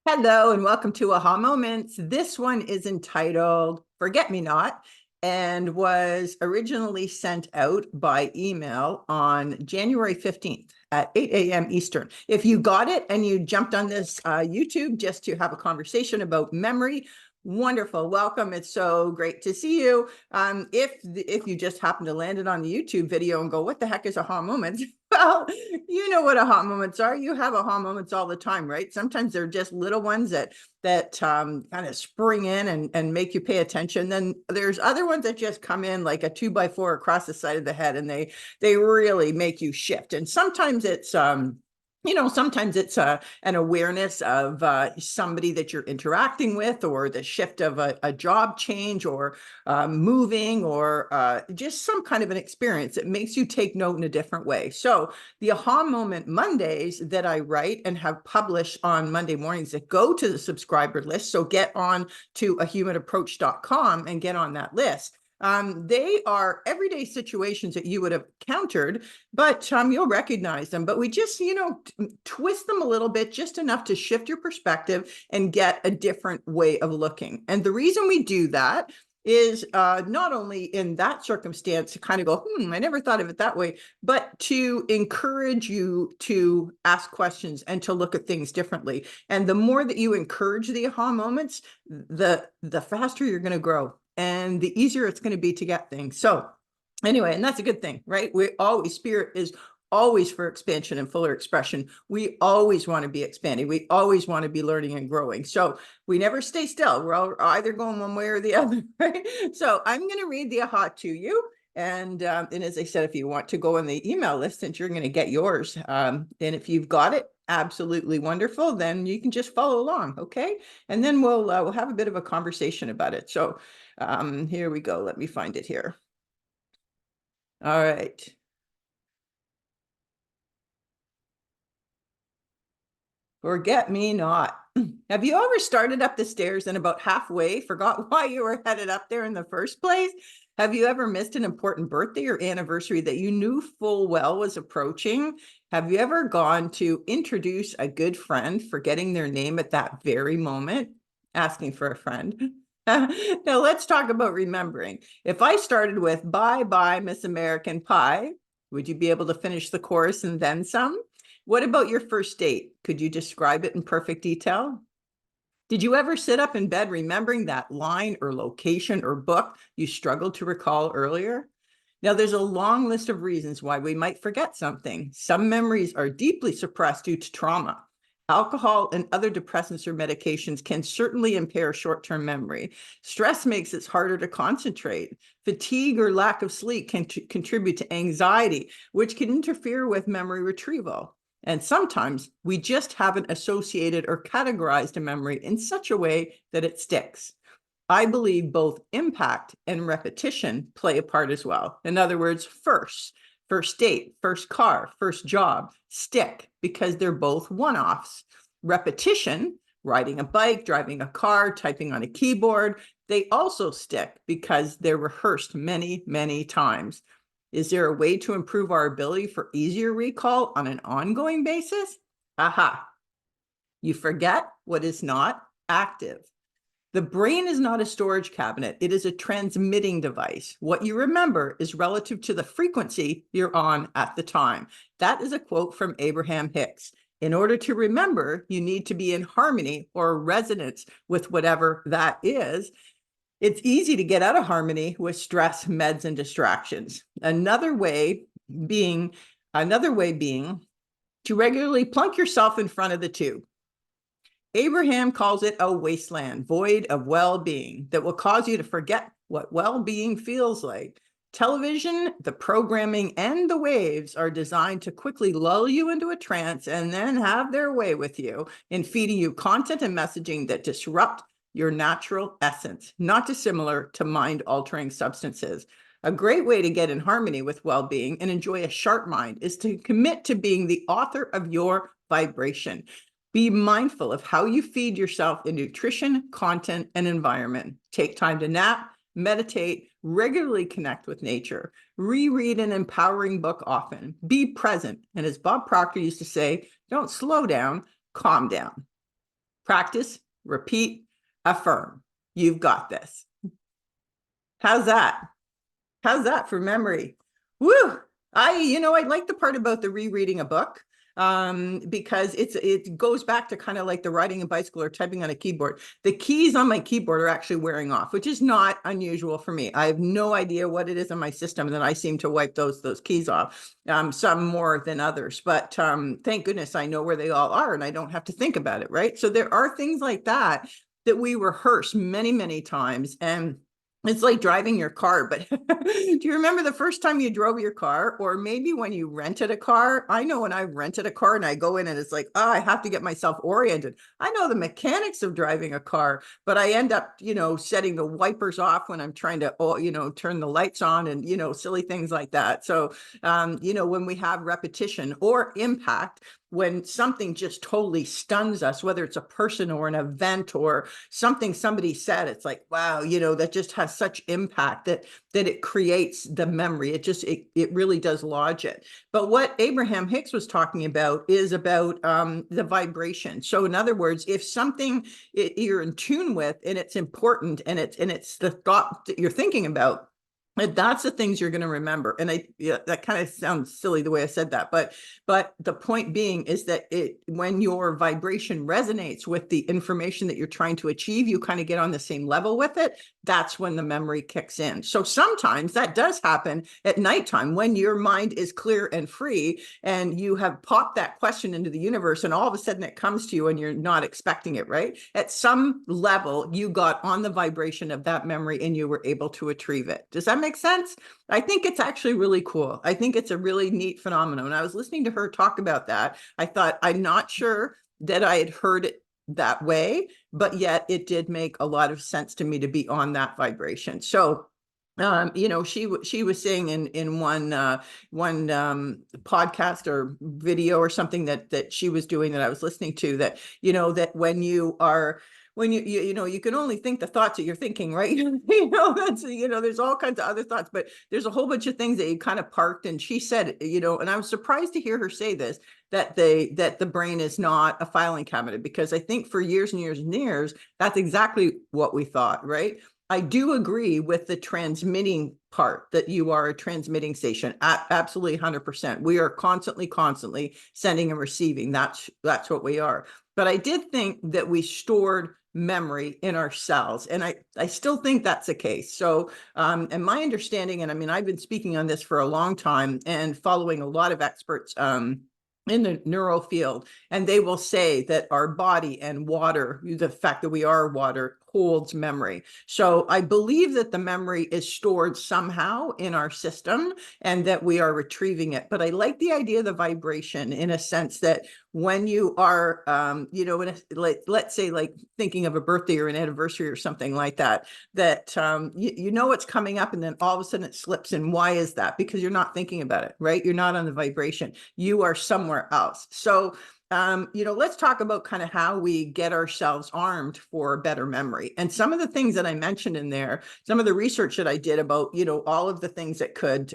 Hello and welcome to Aha Moments. This one is entitled Forget Me Not and was originally sent out by email on January 15th at 8 a.m. Eastern. If you got it and you jumped on this YouTube just to have a conversation about memory, wonderful. Welcome. It's so great to see you. If you just happen to land it on the YouTube video and go, what the heck is Aha Moments? Well, you know what aha moments are. You have aha moments all the time, right? Sometimes they're just little ones that kind of spring in and make you pay attention. Then there's other ones that just come in like a 2x4 across the side of the head, and they really make you shift. And sometimes it's sometimes it's an awareness of somebody that you're interacting with, or the shift of a job change, or moving, or just some kind of an experience that makes you take note in a different way. So the Aha Moment Mondays that I write and have published on Monday mornings that go to the subscriber list. So get on to ahumanapproach.com and get on that list. They are everyday situations that you would have encountered, but you'll recognize them. But we just, twist them a little bit, just enough to shift your perspective and get a different way of looking. And the reason we do that is not only in that circumstance to kind of go, I never thought of it that way, but to encourage you to ask questions and to look at things differently. And the more that you encourage the aha moments, the faster you're going to grow, and the easier it's going to be to get things. So anyway, and that's a good thing, right? Spirit is always for expansion and fuller expression. We always want to be expanding. We always want to be learning and growing. So we never stay still. We're either going one way or the other, right? So I'm going to read the aha to you. And as I said, if you want to go on the email list, since you're going to get yours, and if you've got it, absolutely wonderful, then you can just follow along, okay? And then we'll have a bit of a conversation about it. So here we go. Let me find it here. All right. Forget me not. Have you ever started up the stairs and about halfway forgot why you were headed up there in the first place? Have you ever missed an important birthday or anniversary that you knew full well was approaching? Have you ever gone to introduce a good friend, forgetting their name at that very moment? Asking for a friend. Now let's talk about remembering. If I started with "Bye bye, Miss American Pie," would you be able to finish the chorus and then some? What about your first date? Could you describe it in perfect detail? Did you ever sit up in bed remembering that line or location or book you struggled to recall earlier? Now, there's a long list of reasons why we might forget something. Some memories are deeply suppressed due to trauma. Alcohol and other depressants or medications can certainly impair short-term memory. Stress makes it harder to concentrate. Fatigue or lack of sleep can contribute to anxiety, which can interfere with memory retrieval. And sometimes we just haven't associated or categorized a memory in such a way that it sticks. I believe both impact and repetition play a part as well. In other words, first date, first car, first job, stick because they're both one-offs. Repetition, riding a bike, driving a car, typing on a keyboard, they also stick because they're rehearsed many, many times. Is there a way to improve our ability for easier recall on an ongoing basis? Aha. You forget what is not active. The brain is not a storage cabinet. It is a transmitting device. What you remember is relative to the frequency you're on at the time. That is a quote from Abraham Hicks. In order to remember, you need to be in harmony or resonance with whatever that is. It's easy to get out of harmony with stress, meds, and distractions. Another way being to regularly plunk yourself in front of the tube. Abraham calls it a wasteland, void of well-being, that will cause you to forget what well-being feels like. Television, the programming, and the waves are designed to quickly lull you into a trance and then have their way with you in feeding you content and messaging that disrupt your natural essence, not dissimilar to mind-altering substances. A great way to get in harmony with well-being and enjoy a sharp mind is to commit to being the author of your vibration. Be mindful of how you feed yourself in nutrition, content, and environment. Take time to nap, meditate, regularly connect with nature, reread an empowering book often, be present. And as Bob Proctor used to say, don't slow down, calm down. Practice, repeat, affirm. You've got this. How's that? How's that for memory? Woo! I like the part about the rereading a book, because it goes back to kind of like the riding a bicycle or typing on a keyboard. The keys on my keyboard are actually wearing off, which is not unusual for me. I have no idea what it is in my system, and then I seem to wipe those keys off, some more than others. But thank goodness I know where they all are, and I don't have to think about it, right? So there are things like that that we rehearse many, many times, and it's like driving your car, but do you remember the first time you drove your car, or maybe when you rented a car? I know when I rented a car and I go in and it's like, oh, I have to get myself oriented. I know the mechanics of driving a car, but I end up, setting the wipers off when I'm trying to, turn the lights on and, silly things like that. So, when we have repetition or impact, when something just totally stuns us, whether it's a person or an event or something somebody said, it's like, wow, that just has such impact that it creates the memory. It really does lodge it. But what Abraham Hicks was talking about is about the vibration. So in other words, if something you're in tune with and it's important and it's the thought that you're thinking about, that's the things you're going to remember. And that kind of sounds silly the way I said that, but the point being is that when your vibration resonates with the information that you're trying to achieve, you kind of get on the same level with it. That's when the memory kicks in. So sometimes that does happen at nighttime when your mind is clear and free and you have popped that question into the universe, and all of a sudden it comes to you and you're not expecting it, right? At some level, you got on the vibration of that memory and you were able to retrieve it. Does that make sense? I think it's actually really cool. I think it's a really neat phenomenon. I was listening to her talk about that. I thought, I'm not sure that I had heard it that way, but yet it did make a lot of sense to me to be on that vibration. So she was saying in one podcast or video or something that she was doing that I was listening to, that that when you can only think the thoughts that you're thinking, right? That's there's all kinds of other thoughts, but there's a whole bunch of things that you kind of parked. And she said, and I was surprised to hear her say this, that the brain is not a filing cabinet, because I think for years and years and years, that's exactly what we thought, right? I do agree with the transmitting part, that you are a transmitting station. Absolutely 100%. We are constantly sending and receiving. That's what we are. But I did think that we stored memory in our cells, and I still think that's the case. So, and my understanding, and I mean, I've been speaking on this for a long time and following a lot of experts, in the neural field, and they will say that our body and water, the fact that we are water, holds memory. So I believe that the memory is stored somehow in our system and that we are retrieving it. But I like the idea of the vibration, in a sense that when you are, let's say, like thinking of a birthday or an anniversary or something like that, that it's coming up, and then all of a sudden it slips. And why is that? Because you're not thinking about it, right? You're not on the vibration. You are somewhere else. So let's talk about kind of how we get ourselves armed for better memory. And some of the things that I mentioned in there, some of the research that I did about, all of the things that could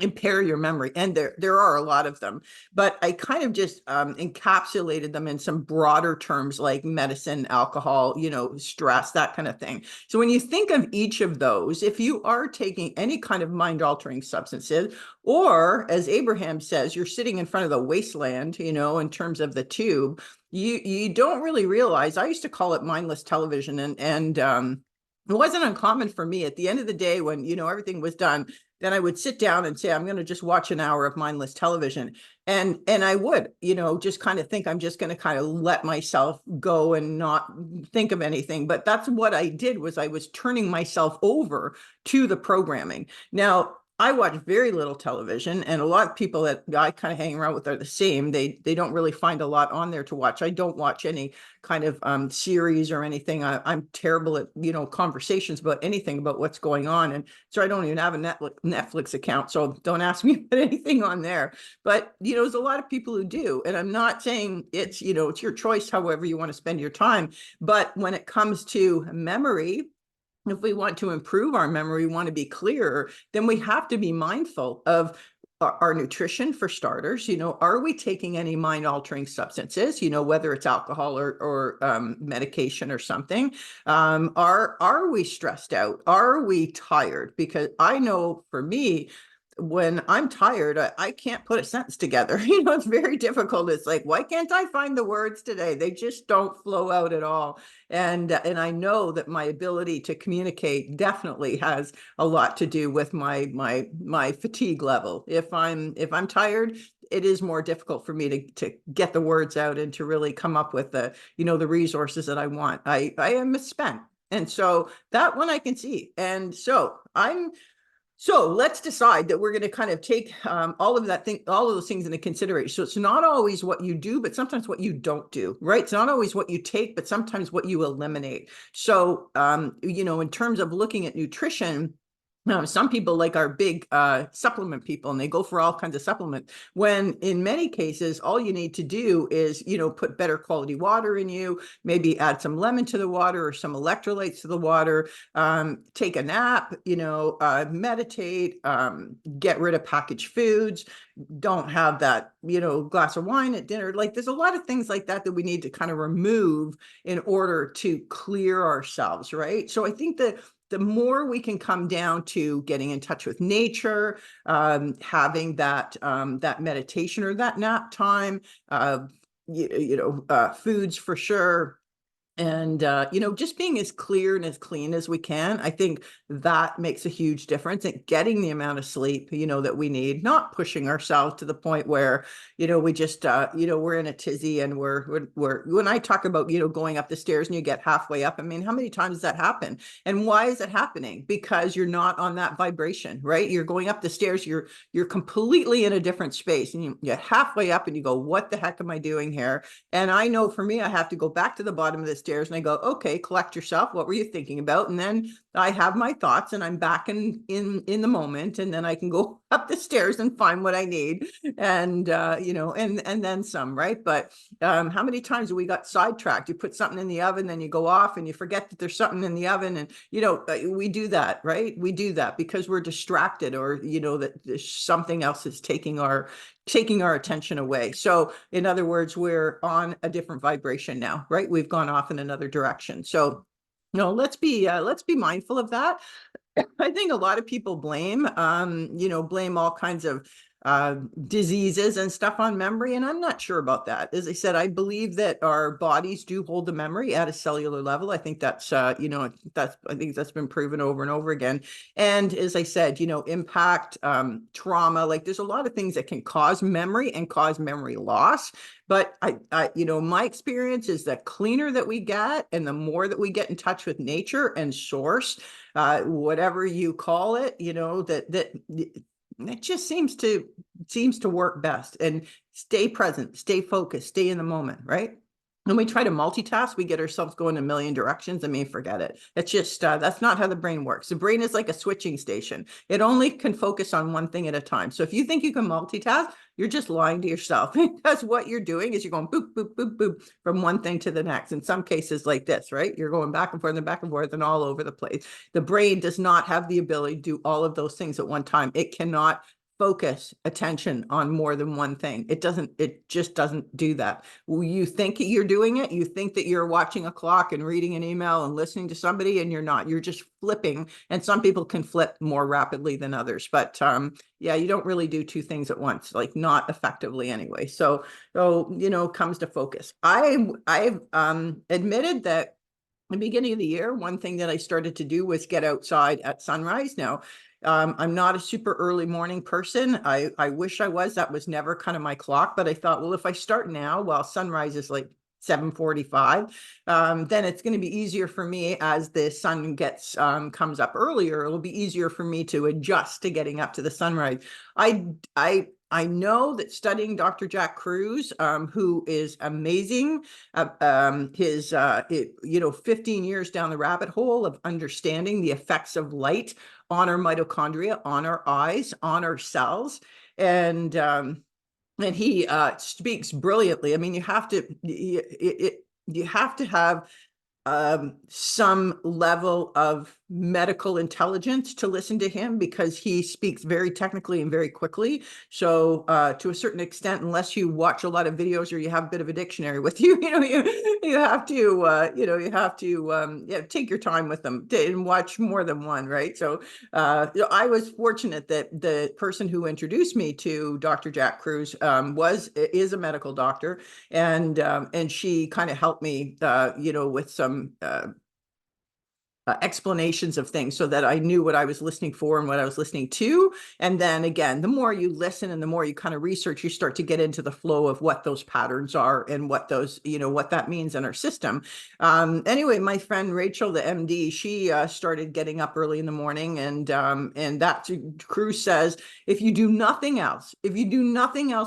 impair your memory, and there are a lot of them, but I kind of just encapsulated them in some broader terms, like medicine, alcohol, stress, that kind of thing. So when you think of each of those, if you are taking any kind of mind altering substances, or as Abraham says, you're sitting in front of the wasteland, in terms of the tube, you don't really realize. I used to call it mindless television, and it wasn't uncommon for me at the end of the day, when everything was done, then I would sit down and say, I'm going to just watch an hour of mindless television. And I would, just kind of think, I'm just going to kind of let myself go and not think of anything. But that's what I did, was I was turning myself over to the programming. Now, I watch very little television, and a lot of people that I kind of hang around with are the same. They don't really find a lot on there to watch. I don't watch any kind of series or anything. I'm terrible at, conversations about anything about what's going on. And so I don't even have a Netflix account. So don't ask me about anything on there. But, there's a lot of people who do. And I'm not saying it's, it's your choice, however you want to spend your time. But when it comes to memory, if we want to improve our memory, we want to be clearer, then we have to be mindful of our nutrition for starters. Are we taking any mind altering substances, whether it's alcohol or medication or something? Are we stressed out? Are we tired? Because I know for me, when I'm tired, I can't put a sentence together. It's very difficult. It's like, why can't I find the words today? They just don't flow out at all. And I know that my ability to communicate definitely has a lot to do with my fatigue level. If I'm tired, it is more difficult for me to get the words out and to really come up with the resources that I want. I am misspent. And so that one I can see. And so let's decide that we're going to kind of take all of those things into consideration. So it's not always what you do, but sometimes what you don't do, right? It's not always what you take, but sometimes what you eliminate. So, in terms of looking at nutrition, some people like our big supplement people, and they go for all kinds of supplements, when in many cases, all you need to do is, put better quality water in you, maybe add some lemon to the water or some electrolytes to the water, take a nap, meditate, get rid of packaged foods, don't have that, glass of wine at dinner. Like there's a lot of things like that we need to kind of remove in order to clear ourselves, right? So I think that the more we can come down to getting in touch with nature, having that meditation or that nap time, foods for sure. And, just being as clear and as clean as we can, I think that makes a huge difference in getting the amount of sleep, that we need, not pushing ourselves to the point where, we just, we're in a tizzy and we're, when I talk about, going up the stairs and you get halfway up, I mean, how many times does that happen? And why is it happening? Because you're not on that vibration, right? You're going up the stairs, you're completely in a different space, and you get halfway up and you go, what the heck am I doing here? And I know for me, I have to go back to the bottom of the stairs and I go, okay, collect yourself. What were you thinking about? And then I have my thoughts and I'm back in the moment. And then I can go up the stairs and find what I need. And, and then some, right? But how many times have we got sidetracked? You put something in the oven, then you go off and you forget that there's something in the oven. And, we do that, right? We do that because we're distracted, or, that there's something else is taking our attention away. So in other words, we're on a different vibration now, right? We've gone off in another direction. So, let's be mindful of that. I think a lot of people blame all kinds of diseases and stuff on memory. And I'm not sure about that. As I said, I believe that our bodies do hold the memory at a cellular level. I think that's, I think that's been proven over and over again. And as I said, impact, trauma, like there's a lot of things that can cause memory and cause memory loss. But my experience is that cleaner that we get and the more that we get in touch with nature and source, whatever you call it, it just seems to work best. And stay present, stay focused, stay in the moment, right? When we try to multitask, we get ourselves going a million directions. I mean, forget it. It's just, that's not how the brain works. The brain is like a switching station. It only can focus on one thing at a time. So if you think you can multitask, you're just lying to yourself, because what you're doing is you're going boop, boop, boop, boop from one thing to the next. In some cases like this, right? You're going back and forth and back and forth and all over the place. The brain does not have the ability to do all of those things at one time. It cannot focus attention on more than one thing. It just doesn't do that. You think you're doing it. You think that you're watching a clock and reading an email and listening to somebody, and you're not. You're just flipping. And some people can flip more rapidly than others. But you don't really do two things at once, like not effectively anyway. So comes to focus. I've admitted that at the beginning of the year, one thing that I started to do was get outside at sunrise. Now, I'm not a super early morning person. I wish I was. That was never kind of my clock. But I thought, well, if I start now, while sunrise is like 7:45, then it's going to be easier for me as the sun comes up earlier. It'll be easier for me to adjust to getting up to the sunrise. I know that studying Dr. Jack Kruse, who is amazing, 15 years down the rabbit hole of understanding the effects of light on our mitochondria, on our eyes, on our cells. And he speaks brilliantly. I mean, you have to have some level of medical intelligence to listen to him because he speaks very technically and very quickly. So to a certain extent, unless you watch a lot of videos or you have a bit of a dictionary with you, you have to take your time with them and watch more than one, right? So I was fortunate that the person who introduced me to Dr. Jack Kruse is a medical doctor, and she kind of helped me with some explanations of things so that I knew what I was listening for and what I was listening to. And then again, the more you listen and the more you kind of research, you start to get into the flow of what those patterns are and what those, what that means in our system. Anyway, my friend Rachel, the MD, she started getting up early in the morning, and that Kruse says, if you do nothing else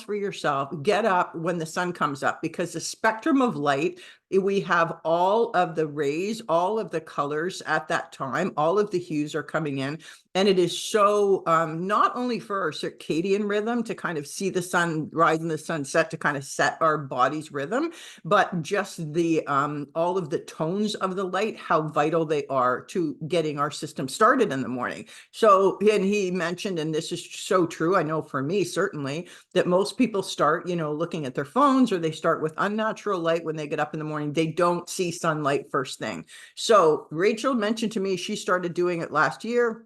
for yourself, get up when the sun comes up, because the spectrum of light, we have all of the rays, all of the colors at that time, all of the hues are coming in. And it is so not only for our circadian rhythm to kind of see the sun rise and the sunset to kind of set our body's rhythm, but just the all of the tones of the light, how vital they are to getting our system started in the morning. So, and he mentioned, and this is so true, I know for me certainly, that most people start, looking at their phones, or they start with unnatural light when they get up in the morning. They don't see sunlight first thing. So Rachel mentioned to me she started doing it last year.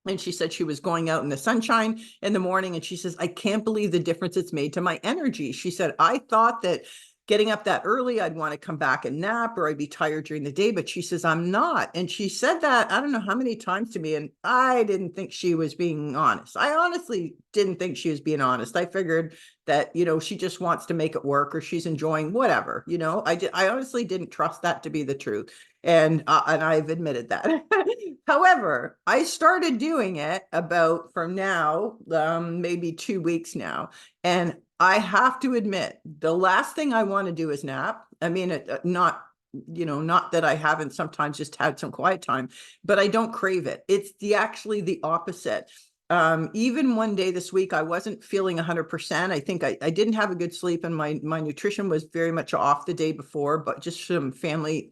And she said she was going out in the sunshine in the morning. And she says, I can't believe the difference it's made to my energy. She said, I thought that getting up that early, I'd want to come back and nap, or I'd be tired during the day. But she says, I'm not. And she said that, I don't know how many times to me. And I didn't think she was being honest. I honestly didn't think she was being honest. I figured that, she just wants to make it work, or she's enjoying whatever, I honestly didn't trust that to be the truth. And I've admitted that. However, I started doing it about from now, maybe 2 weeks now. And I have to admit, the last thing I want to do is nap. I mean, not that I haven't sometimes just had some quiet time, but I don't crave it. It's actually the opposite. Even one day this week, I wasn't feeling 100%. I think I didn't have a good sleep, and my nutrition was very much off the day before, but just some family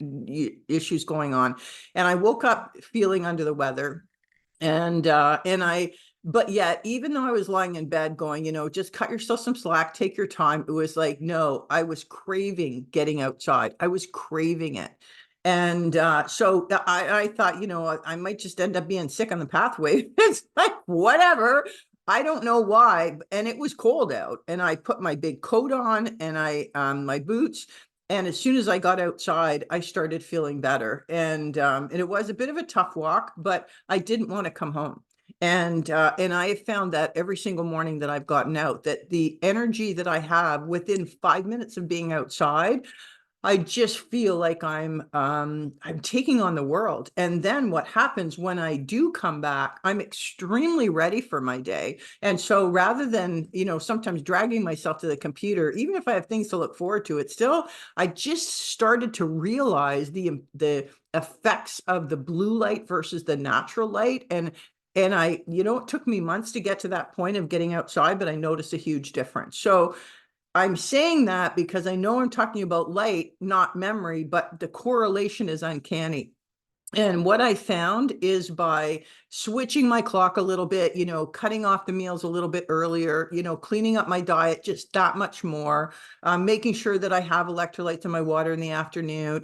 issues going on. And I woke up feeling under the weather. But yet, even though I was lying in bed going, just cut yourself some slack, take your time, it was like, no, I was craving getting outside. I was craving it. And so I thought, I might just end up being sick on the pathway. It's like, whatever. I don't know why. And it was cold out. And I put my big coat on, and my boots. And as soon as I got outside, I started feeling better. And it was a bit of a tough walk, but I didn't want to come home. And I have found that every single morning that I've gotten out, that the energy that I have within 5 minutes of being outside, I just feel like I'm taking on the world. And then what happens when I do come back, I'm extremely ready for my day. And so rather than, sometimes dragging myself to the computer, even if I have things to look forward to, I just started to realize the effects of the blue light versus the natural light. And it took me months to get to that point of getting outside, but I noticed a huge difference. So I'm saying that because I know I'm talking about light, not memory, but the correlation is uncanny. And what I found is by switching my clock a little bit, cutting off the meals a little bit earlier, cleaning up my diet just that much more, making sure that I have electrolytes in my water in the afternoon,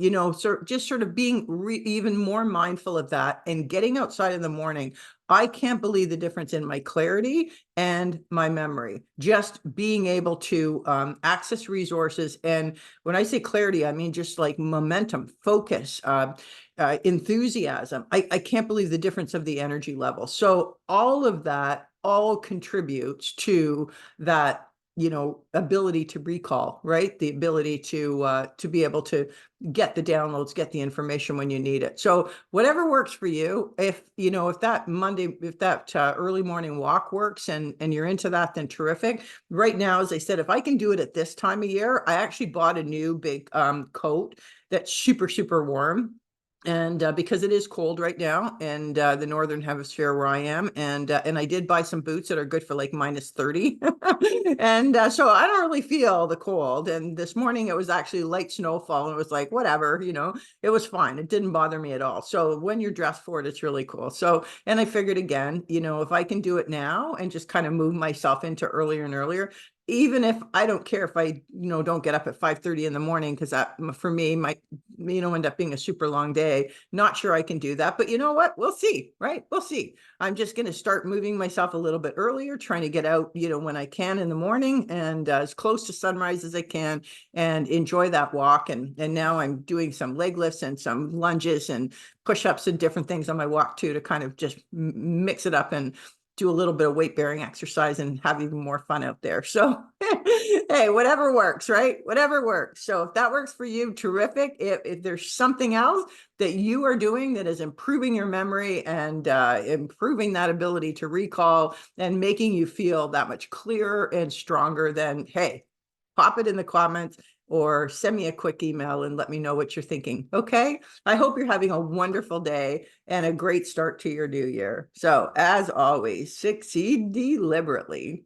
just sort of being even more mindful of that and getting outside in the morning. I can't believe the difference in my clarity and my memory, just being able to access resources. And when I say clarity, I mean just like momentum, focus, enthusiasm. I can't believe the difference of the energy level. So all of that all contributes to that, ability to recall, right? The ability to be able to get the downloads, get the information when you need it. So whatever works for you, if that early morning walk works and you're into that, then terrific. Right now, as I said, if I can do it at this time of year, I actually bought a new big coat that's super, super warm. And because it is cold right now, and the northern hemisphere where I am, and I did buy some boots that are good for like -30, and so I don't really feel the cold. And this morning it was actually light snowfall, and it was like whatever, it was fine. It didn't bother me at all. So when you're dressed for it, it's really cool. So, and I figured again, if I can do it now and just kind of move myself into earlier and earlier, even if I don't care if I, don't get up at 5:30 in the morning, because that for me might, end up being a super long day. Not sure I can do that, but you know what? We'll see, right? We'll see. I'm just going to start moving myself a little bit earlier, trying to get out, when I can in the morning, and as close to sunrise as I can, and enjoy that walk. And now I'm doing some leg lifts and some lunges and push-ups and different things on my walk too, to kind of just mix it up and do a little bit of weight bearing exercise and have even more fun out there. So, hey, whatever works, right? Whatever works. So if that works for you, terrific. If there's something else that you are doing that is improving your memory and improving that ability to recall and making you feel that much clearer and stronger, then hey, pop it in the comments or send me a quick email and let me know what you're thinking. Okay. I hope you're having a wonderful day and a great start to your new year. So as always, succeed deliberately.